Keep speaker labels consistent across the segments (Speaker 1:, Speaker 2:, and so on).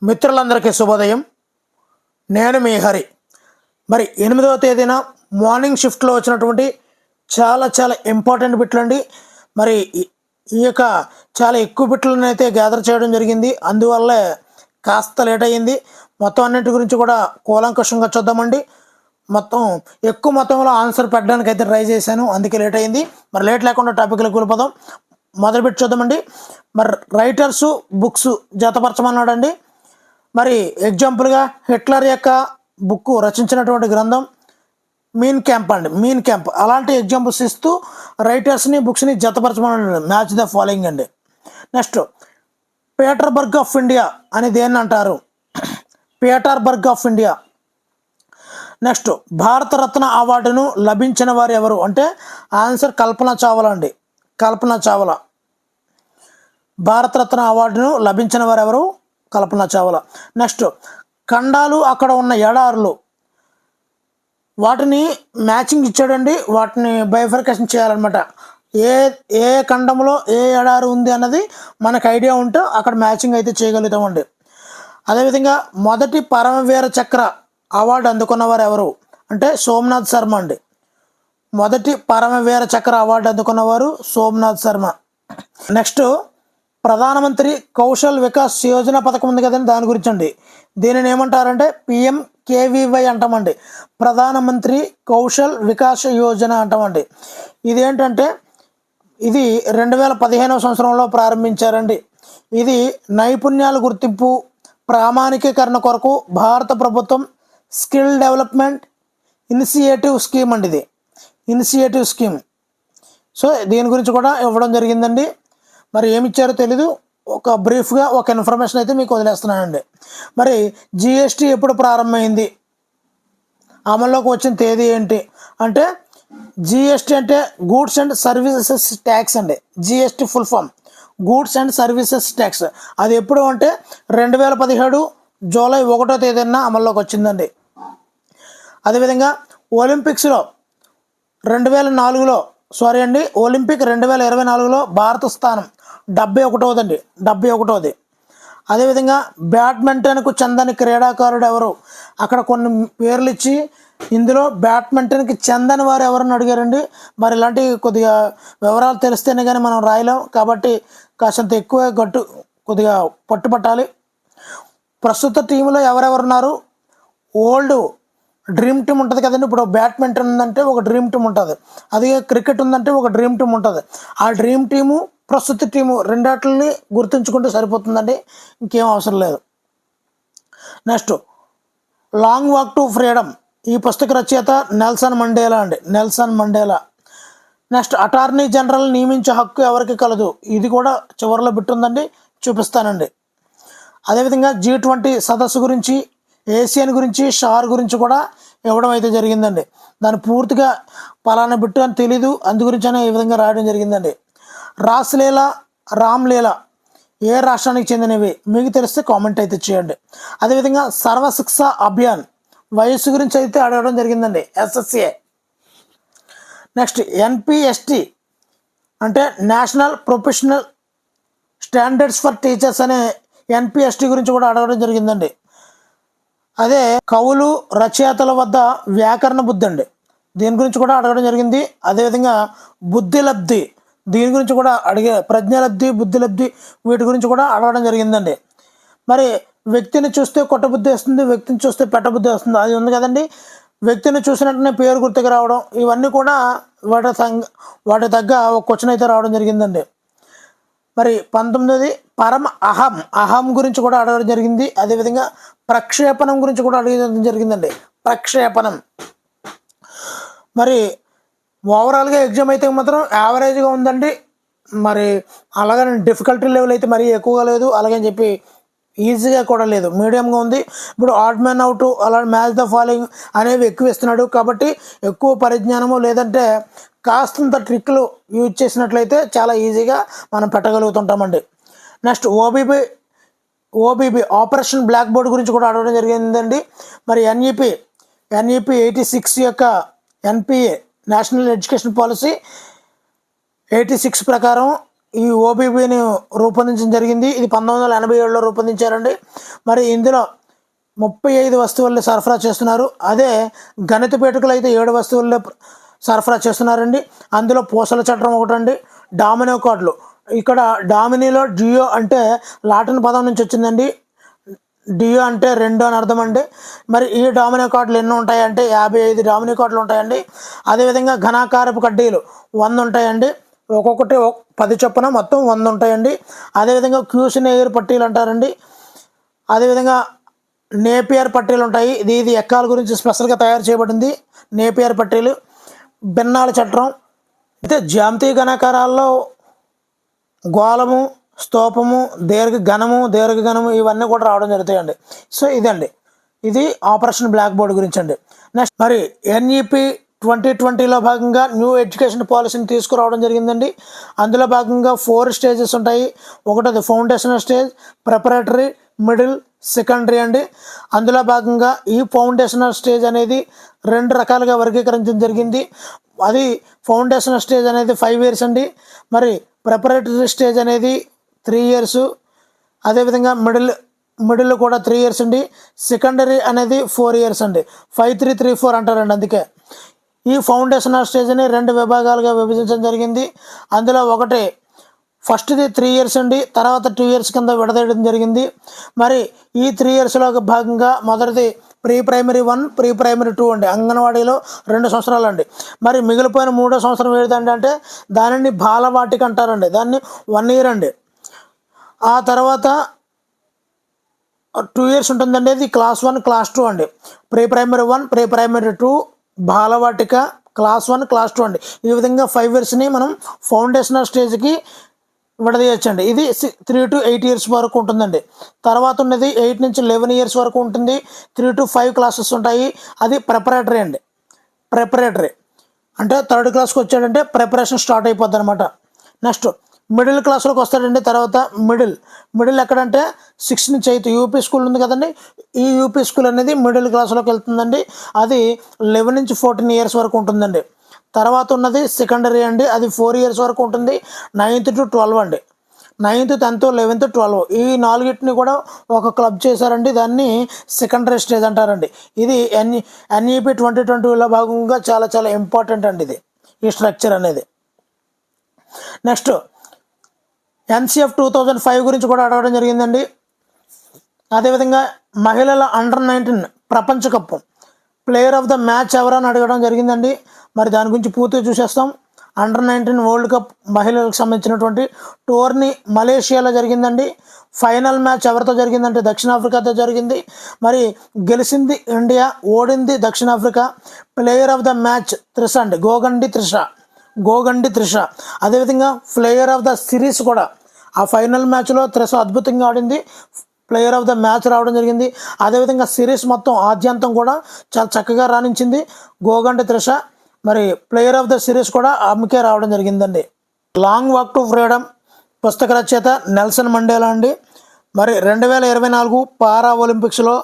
Speaker 1: మిత్రులందరికీ శుభోదయం. నేను మీ హరి. మరి 8వ తేదీన మార్నింగ్ షిఫ్ట్లో వచ్చినటువంటి చాలా ఇంపార్టెంట్ బిట్లు అండి. మరి ఈ యొక్క చాలా ఎక్కువ బిట్లను అయితే గ్యాదర్ చేయడం జరిగింది. అందువల్లే కాస్త లేట్ అయ్యింది. మొత్తం అన్నింటి గురించి కూడా కూలంకషంగా చూద్దామండి. ఎక్కువ మొత్తంలో ఆన్సర్ పెట్టడానికి అయితే ట్రై చేశాను, అందుకే లేట్ అయ్యింది. మరి లేట్ లేకుండా టాపిక్లకు వెళ్ళిపోదాం. మొదలు పెట్టి చూద్దామండి. మరి రైటర్సు బుక్స్ జతపరచమన్నాడండి. మరి ఎగ్జాంపుల్గా హిట్లర్ యొక్క బుక్ రచించినటువంటి గ్రంథం మీన్ క్యాంప్ అలాంటి ఎగ్జాంపుల్స్ ఇస్తూ రైటర్స్ని బుక్స్ని జతపరచమని మ్యాచ్ ద ఫాలోయింగ్ అండి. నెక్స్ట్ పీటర్బర్గ్ ఆఫ్ ఇండియా అని దేన్ని అంటారు? పీటర్బర్గ్ ఆఫ్ ఇండియా. నెక్స్ట్ భారతరత్న అవార్డును లభించిన వారు ఎవరు అంటే ఆన్సర్ కల్పనా చావ్లా అండి. కల్పనా చావ్లా. భారతరత్న అవార్డును లభించిన వారు ఎవరు? కల్పనా చావ్లా. నెక్స్ట్ ఖండాలు, అక్కడ ఉన్న ఎడారులు, వాటిని మ్యాచింగ్ ఇచ్చాడండి. వాటిని బైఫర్కేషన్ చేయాలన్నమాట. ఏ ఖండంలో ఏ ఎడారి ఉంది అన్నది మనకు ఐడియా ఉంటే అక్కడ మ్యాచింగ్ అయితే చేయగలుగుతామండి. అదేవిధంగా మొదటి పరమవీర చక్ర అవార్డు అందుకున్నవారు ఎవరు అంటే సోమనాథ్ శర్మ అండి. మొదటి పరమవీర చక్ర అవార్డు అందుకున్నవారు సోమనాథ్ శర్మ. నెక్స్ట్ ప్రధానమంత్రి కౌశల్ వికాస్ యోజన పథకం ఉంది కదండి, దాని గురించి అండి. దీనిని ఏమంటారంటే PMKVY అంటామండి. ప్రధానమంత్రి కౌశల్ వికాస్ యోజన అంటామండి. ఇదేంటంటే ఇది 2015వ సంవత్సరంలో ప్రారంభించారండి. ఇది నైపుణ్యాల గుర్తింపు ప్రామాణికీకరణ కొరకు భారత ప్రభుత్వం స్కిల్ డెవలప్మెంట్ ఇనిషియేటివ్ స్కీమ్ అండి. ఇది ఇనిషియేటివ్ స్కీమ్. సో దీని గురించి కూడా ఇవ్వడం జరిగిందండి. మరి ఏమి ఇచ్చారో తెలీదు, ఒక బ్రీఫ్గా ఒక ఇన్ఫర్మేషన్ అయితే మీకు వదిలేస్తున్నానండి. మరి GST ఎప్పుడు ప్రారంభమైంది, అమల్లోకి వచ్చిన తేదీ ఏంటి అంటే GST అంటే గూడ్స్ అండ్ సర్వీసెస్ ట్యాక్స్ అండి. GST full form goods and services tax. అది ఎప్పుడు అంటే 2017 జూలై 1వ తేదీన అమల్లోకి వచ్చిందండి. అదేవిధంగా ఒలింపిక్స్లో 2004లో ఒలింపిక్ 2024లో భారత స్థానం 71వ 71ది. అదేవిధంగా బ్యాడ్మింటన్కు చెందని క్రీడాకారుడు ఎవరు? అక్కడ కొన్ని పేర్లు ఇచ్చి ఇందులో బ్యాడ్మింటన్కి చెందని వారు ఎవరని అడిగారండి. మరి ఇలాంటి కొద్దిగా వివరాలు తెలిస్తేనే కానీ మనం రాయలేం, కాబట్టి కాసంత ఎక్కువ కొద్దిగా పట్టుపట్టాలి. ప్రస్తుత టీంలో ఎవరెవరున్నారు? ఓల్డ్ డ్రీమ్ టీమ్ ఉంటుంది కదండి. ఇప్పుడు బ్యాడ్మింటన్ ఉందంటే ఒక డ్రీమ్ టీమ్ ఉంటుంది, అదే క్రికెట్ ఉందంటే ఒక డ్రీమ్ టీమ్ ఉంటుంది. ఆ డ్రీమ్ టీము ప్రస్తుత టీము రెండాటిని గుర్తుంచుకుంటే సరిపోతుందండి, ఇంకేం అవసరం లేదు. Next long walk to freedom, ఈ పుస్తక రచయిత నెల్సన్ మండేలా అండి. Nelson Mandela. Next attorney general నియమించే హక్కు ఎవరికి కలదు? ఇది కూడా చివరిలో బిట్టుందండి, చూపిస్తానండి. అదేవిధంగా G20 సదస్సు గురించి, ఏషియన్ గురించి, షార్ గురించి కూడా ఇవ్వడం అయితే జరిగిందండి. దాని పూర్తిగా పలానా బిట్టు అని తెలీదు, అందు గురించి అనే ఈ విధంగా రాయడం జరిగిందండి. రాస్లీలా, రామ్లీలా ఏ రాష్ట్రానికి చెందినవి? మీకు తెలిస్తే కామెంట్ అయితే చేయండి. అదేవిధంగా సర్వశిక్ష అభియాన్ వయస్సు గురించి అయితే అడగడం జరిగిందండి, SSA. నెక్స్ట్ NPST అంటే national professional standards for teachers అనే NPST గురించి కూడా అడగడం జరిగిందండి. అదే కవులు రచయితల వద్ద వ్యాకరణ బుద్ధి అండి, దీని గురించి కూడా అడగడం జరిగింది. అదేవిధంగా బుద్ధిలబ్ధి, దీని గురించి కూడా ప్రజ్ఞలబ్ధి, బుద్ధిలబ్ధి, వీటి గురించి కూడా అడగడం జరిగిందండి. మరి వ్యక్తిని చూస్తే కొట్టబుద్ధి వస్తుంది, వ్యక్తిని చూస్తే పెట్టబుద్ధి వస్తుంది, అది ఉంది కదండి. వ్యక్తిని చూసినట్టునే పేరు గుర్తుకు రావడం, ఇవన్నీ కూడా వాటి తగ్గ ఒక క్వశ్చన్ అయితే రావడం జరిగిందండి. మరి 19ది పరమ అహం గురించి కూడా అడగడం జరిగింది. అదేవిధంగా ప్రక్షేపణం గురించి కూడా అడగడం జరిగిందండి. ప్రక్షేపణం. మరి ఓవరాల్గా ఎగ్జామ్ అయితే మాత్రం యావరేజ్గా ఉందండి. మరి అలాగని డిఫికల్టీ లెవెల్ అయితే మరీ ఎక్కువగా లేదు, అలాగని చెప్పి ఈజీగా కూడా లేదు, మీడియంగా ఉంది. ఇప్పుడు ఆడ్ మ్యాన్ అవుట్, అలా మ్యాచ్ ద ఫాలోయింగ్ అనేవి ఎక్కువ ఇస్తున్నాడు, కాబట్టి ఎక్కువ పరిజ్ఞానము లేదంటే కాస్తంత ట్రిక్లు యూజ్ చేసినట్లయితే చాలా ఈజీగా మనం పెట్టగలుగుతుంటామండి. Next OBB operation black board గురించి కూడా అడగడం జరిగిందండి. మరి NEP 86 యొక్క NPA నేషనల్ ఎడ్యుకేషన్ పాలసీ 86 ప్రకారం ఈ ఓబీబీని రూపొందించడం జరిగింది. ఇది 1987లో రూపొందించారండి. మరి ఇందులో 35 వస్తువుల్ని సరఫరా చేస్తున్నారు. అదే గణిత పేటుకలు అయితే 7 వస్తువుల్లో సరఫరా చేస్తున్నారండి. అందులో పూసల చట్రం ఒకటండి. డామినో కార్డులు, ఇక్కడ డామినీలో డియో అంటే లాటిన్ పదం నుంచి వచ్చిందండి. డియో అంటే 2 అని అర్థం అండి. మరి ఈ డామినో కార్డులు ఎన్ని ఉంటాయంటే 55 డామినో కార్డులు ఉంటాయండి. అదేవిధంగా ఘనాకారపు కడ్డీలు 100 ఉంటాయండి. ఒక్కొక్కటి 10 చొప్పున మొత్తం 100 ఉంటాయండి. అదేవిధంగా క్యూసినేయర్ పట్టీలు అంటారండి. అదేవిధంగా నేపియర్ పట్టీలు ఉంటాయి. ఇది ఎక్కాల గురించి స్పెషల్గా తయారు చేయబడింది నేపియర్ పట్టీలు. భిన్నాల చట్రం, అయితే జ్యామితీయ ఘనాకారాల్లో గోళము, స్తూపము, దీర్ఘఘనము ఇవన్నీ కూడా రావడం జరుగుతాయండి. సో ఇదండి, ఇది ఆపరేషన్ బ్లాక్ బోర్డ్ గురించి అండి. నెక్స్ట్ మరి ఎన్ఈపి 2020లో భాగంగా న్యూ ఎడ్యుకేషన్ పాలసీని తీసుకురావడం జరిగిందండి. అందులో భాగంగా 4 స్టేజెస్ ఉంటాయి. ఒకటది foundational stage, preparatory, middle, secondary అండి. అందులో భాగంగా ఈ ఫౌండేషనల్ స్టేజ్ అనేది 2 రకాలుగా వర్గీకరించడం జరిగింది. అది ఫౌండేషనల్ స్టేజ్ అనేది 5 years అండి. మరి ప్రిపరేటరీ స్టేజ్ అనేది 3 years. అదేవిధంగా మిడిల్ కూడా 3 years అండి. సెకండరీ అనేది 4 years అండి. 5-3-3-4 అంటారండి. అందుకే ఈ ఫౌండేషనల్ స్టేజ్ని 2 విభాగాలుగా విభజించడం జరిగింది. అందులో ఒకటి ఫస్ట్ది 3 years అండి, తర్వాత 2 years కింద విడదీయడం జరిగింది. మరి ఈ 3 yearsలో భాగంగా మొదటిది ప్రీ ప్రైమరీ 1, ప్రీ ప్రైమరీ 2 అండి. అంగన్వాడీలో 2 సంవత్సరాలు అండి. మరి మిగిలిపోయిన 3వ సంవత్సరం ఏదంటే దానిని బాలవాటిక అంటారండి. దాన్ని 1 year అండి. ఆ తర్వాత 2 years ఉంటుందండి. ఇది క్లాస్ 1, క్లాస్ 2 అండి. Pre primary 1, pre primary 2, Balvatika class 1, class 2 అండి. ఈ విధంగా 5 yearsని మనం ఫౌండేషనల్ స్టేజ్కి విడదీయచ్చండి. ఇది 3 to 8 years వరకు ఉంటుందండి. తర్వాత ఉన్నది 8 నుంచి 11 years వరకు ఉంటుంది. 3 to 5 classes ఉంటాయి. అది ప్రిపరేటరీ అండి. ప్రిపరేటరీ అంటే 3rd classకి వచ్చాడంటే ప్రిపరేషన్ స్టార్ట్ అయిపోద్ది అనమాట. నెక్స్ట్ మిడిల్ క్లాస్లోకి వస్తాడండి. తర్వాత మిడిల్ ఎక్కడంటే 6 నుంచి 8 యూపీ స్కూల్ ఉంది కదండి. ఈ యూపీ స్కూల్ అనేది మిడిల్ క్లాస్లోకి వెళ్తుందండి. అది 11 నుంచి 14 years వరకు ఉంటుందండి. తర్వాత ఉన్నది సెకండరీ అండి. అది 4 years వరకు ఉంటుంది. 9th to 12 అండి. 9th, 10th, 11th, 12 ఈ 4ని కూడా ఒక క్లబ్ చేశారండి. దాన్ని సెకండరీ స్టేజ్ అంటారండి. ఇది ఎన్ఈపి 2020లో భాగంగా చాలా చాలా ఇంపార్టెంట్ అండి ఇది, ఈ స్ట్రక్చర్ అనేది. నెక్స్ట్ ఎన్సిఎఫ్ 2005 గురించి కూడా అడగడం జరిగిందండి. అదేవిధంగా మహిళల అండర్-19 ప్రపంచ cup player of the match ఎవరని అడగడం జరిగిందండి. మరి దాని గురించి పూర్తిగా చూసేస్తాం. అండర్-19 వరల్డ్ కప్ మహిళలకు సంబంధించినటువంటి టోర్నీ మలేషియాలో జరిగిందండి. ఫైనల్ మ్యాచ్ ఎవరితో జరిగిందంటే దక్షిణాఫ్రికాతో జరిగింది. మరి గెలిచింది ఇండియా, ఓడింది దక్షిణాఫ్రికా. Player of the match Trisha అండి, గోగండి త్రిష. అదేవిధంగా ప్లేయర్ ఆఫ్ ద సిరీస్ కూడా ఆ ఫైనల్ మ్యాచ్లో త్రిష అద్భుతంగా ఆడింది, ప్లేయర్ ఆఫ్ ద మ్యాచ్ రావడం జరిగింది. అదేవిధంగా సిరీస్ మొత్తం ఆద్యంతం కూడా చాలా చక్కగా రాణించింది గోగండి త్రిష. మరి ప్లేయర్ ఆఫ్ ద సిరీస్ కూడా ఆమెకే రావడం జరిగిందండి. లాంగ్ వాక్ టు ఫ్రీడమ్ పుస్తక రచయిత నెల్సన్ మండేలా అండి. మరి 2024 పారా ఒలింపిక్స్లో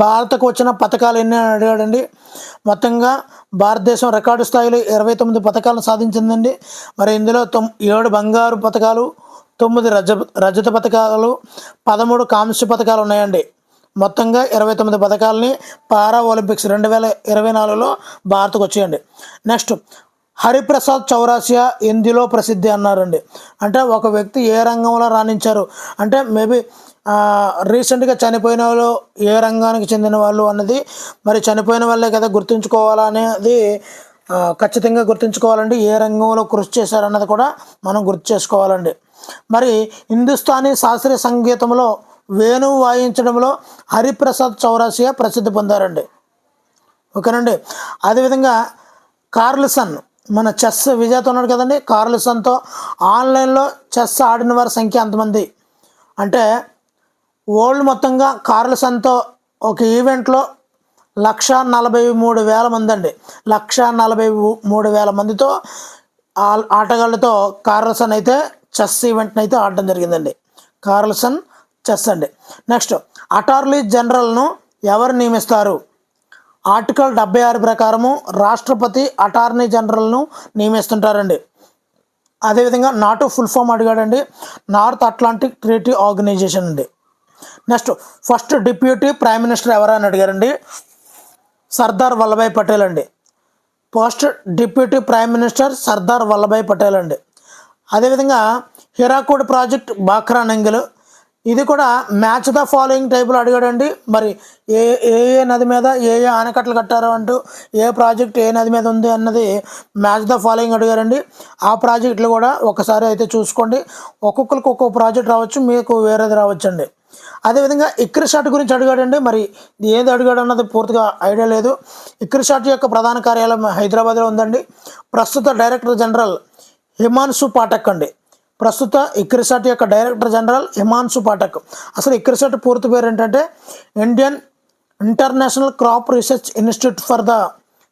Speaker 1: భారత్కు వచ్చిన పథకాలు ఎన్ని అడిగాడండి. మొత్తంగా భారతదేశం రికార్డు స్థాయిలో 29 పథకాలను సాధించిందండి. మరి ఇందులో 7 బంగారు పథకాలు, 9 రజత పథకాలు, 13 కాంస్య పథకాలు ఉన్నాయండి. మొత్తంగా 29 పథకాలని పారా ఒలింపిక్స్ 2024లో భారత్కు వచ్చాయండి. నెక్స్ట్ హరిప్రసాద్ చౌరాసియా ఎందులో ప్రసిద్ధి అన్నారండి. అంటే ఒక వ్యక్తి ఏ రంగంలో రాణించారు అంటే మేబీ రీసెంట్గా చనిపోయిన వాళ్ళు ఏ రంగానికి చెందిన వాళ్ళు అన్నది, మరి చనిపోయిన వాళ్ళే కదా గుర్తుంచుకోవాలనేది ఖచ్చితంగా గుర్తుంచుకోవాలండి. ఏ రంగంలో కృషి చేశారన్నది కూడా మనం గుర్తు చేసుకోవాలండి. మరి హిందుస్థానీ శాస్త్రీయ సంగీతంలో వేణువు వాయించడంలో హరిప్రసాద్ చౌరాసియా ప్రసిద్ధి పొందారండి. ఓకేనండి. అదేవిధంగా కార్ల్సన్ మన చెస్ విజేత ఉన్నాడు కదండి. కార్ల్సన్తో ఆన్లైన్లో చెస్ ఆడిన వారి సంఖ్య ఎంతమంది అంటే వరల్డ్ మొత్తంగా కార్ల్సన్తో ఒక ఈవెంట్లో 143,000 మంది అండి. 143,000 మందితో ఆటగాళ్ళతో కార్ల్సన్ అయితే చెస్ ఈవెంట్ని అయితే ఆడడం జరిగిందండి. కార్ల్సన్ చెస్ అండి. నెక్స్ట్ అటార్నీ జనరల్ను ఎవరు నియమిస్తారు? ఆర్టికల్ 76 ప్రకారము రాష్ట్రపతి అటార్నీ జనరల్ను నియమిస్తుంటారండి. అదేవిధంగా నాటో ఫుల్ ఫామ్ అడిగాడండి, నార్త్ అట్లాంటిక్ ట్రీటీ ఆర్గనైజేషన్ అండి. Next first deputy prime minister ఎవరని అడిగారండి, సర్దార్ వల్లభాయ్ పటేల్ అండి. First deputy prime minister Sardar Vallabhbhai Patel అండి. అదేవిధంగా హిరాకుడ్ ప్రాజెక్ట్ బాఖ్రా నంగల్, ఇది కూడా మ్యాచ్ ద ఫాలోయింగ్ టైపులో అడిగాడండి. మరి ఏ ఏ ఏ నది మీద ఏ ఏ ఆనకట్టలు కట్టారో అంటూ ఏ ప్రాజెక్ట్ ఏ నది మీద ఉంది అన్నది మ్యాచ్ ద ఫాలోయింగ్ అడిగారండి. ఆ ప్రాజెక్టులు కూడా ఒకసారి అయితే చూసుకోండి. ఒక్కొక్కరికి ఒక్కొక్క ప్రాజెక్ట్ రావచ్చు, మీకు వేరేది రావచ్చండి. అదేవిధంగా ఇక్రిసాట్ గురించి అడిగాడండి. మరి ఏది అడిగాడు అన్నది పూర్తిగా ఐడియా లేదు. ఇక్రిసాట్ యొక్క ప్రధాన కార్యాలయం హైదరాబాద్లో ఉందండి. ప్రస్తుత డైరెక్టర్ జనరల్ హిమాన్షు పాఠక్ అండి. ప్రస్తుత ఇక్రిసాట్ యొక్క డైరెక్టర్ జనరల్ హిమాన్షు పాఠక్. అసలు ఇక్రిసాట్ పూర్తి పేరు ఏంటంటే Indian international crop research institute for the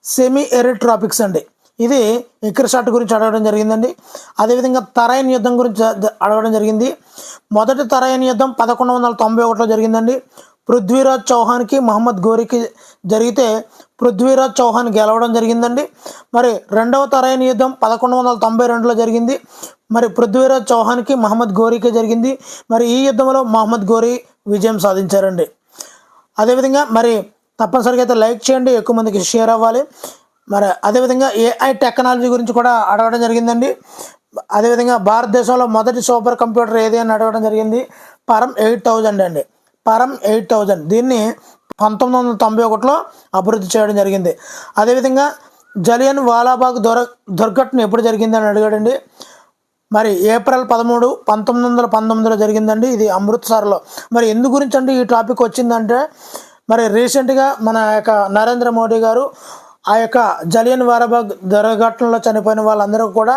Speaker 1: semi arid tropics అండి. ఇది ఇక్రిసాట్ గురించి అడగడం జరిగిందండి. అదేవిధంగా తరైన్ యుద్ధం గురించి అడగడం జరిగింది. మొదటి తరైన్ యుద్ధం 1191లో జరిగిందండి. పృథ్వీరాజ్ చౌహాన్కి మహమ్మద్ ఘోరీకి జరిగితే పృథ్వీరాజ్ చౌహాన్ గెలవడం జరిగిందండి. మరి రెండవ తరైన్ యుద్ధం 1192లో జరిగింది. మరి పృథ్వీరాజ్ చౌహాన్కి మహమ్మద్ ఘోరీకి జరిగింది. మరి ఈ యుద్ధంలో మహమ్మద్ ఘోరీ విజయం సాధించారండి. అదేవిధంగా మరి తప్పనిసరిగా అయితే లైక్ చేయండి, ఎక్కువ మందికి షేర్ అవ్వాలి. మరి అదేవిధంగా ఏఐ టెక్నాలజీ గురించి కూడా అడగడం జరిగిందండి. అదేవిధంగా భారతదేశంలో మొదటి సూపర్ కంప్యూటర్ ఏది అని అడగడం జరిగింది. పరం 8000 అండి. పరం 8000 దీన్ని 1991లో అభివృద్ధి చేయడం జరిగింది. అదేవిధంగా జలియన్ వాలాబాగ్ దుర్ఘటన ఎప్పుడు జరిగిందని అడిగాడండి. మరి ఏప్రిల్ 13, 1919లో జరిగిందండి. ఇది అమృత్సర్లో. మరి ఎందు గురించి అండి ఈ టాపిక్ వచ్చిందంటే, మరి రీసెంట్గా మన యొక్క నరేంద్ర మోడీ గారు ఆ యొక్క జలియన్ వాలాబాగ్ దుర్ఘటనలో చనిపోయిన వాళ్ళందరూ కూడా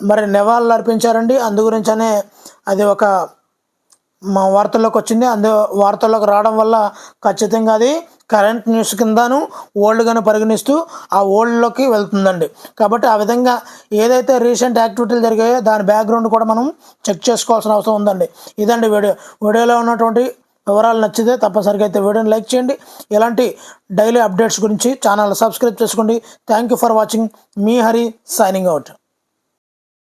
Speaker 1: మరి నివాళులు అర్పించారండి. అందు గురించనే అది ఒక మా వార్తల్లోకి వచ్చింది. వార్తల్లోకి రావడం వల్ల ఖచ్చితంగా అది కరెంట్ న్యూస్ కిందను ఓల్డ్గాను పరిగణిస్తూ ఆ ఓల్డ్లోకి వెళ్తుందండి. కాబట్టి ఆ విధంగా ఏదైతే రీసెంట్ యాక్టివిటీలు జరిగాయో దాని బ్యాక్గ్రౌండ్ కూడా మనం చెక్ చేసుకోవాల్సిన అవసరం ఉందండి. ఇదండి వీడియోలో ఉన్నటువంటి వివరాలు నచ్చితే తప్పనిసరిగా అయితే వీడియోని లైక్ చేయండి. ఇలాంటి డైలీ అప్డేట్స్ గురించి ఛానల్ సబ్స్క్రైబ్ చేసుకోండి. Thank you for watching. Me Hari signing out.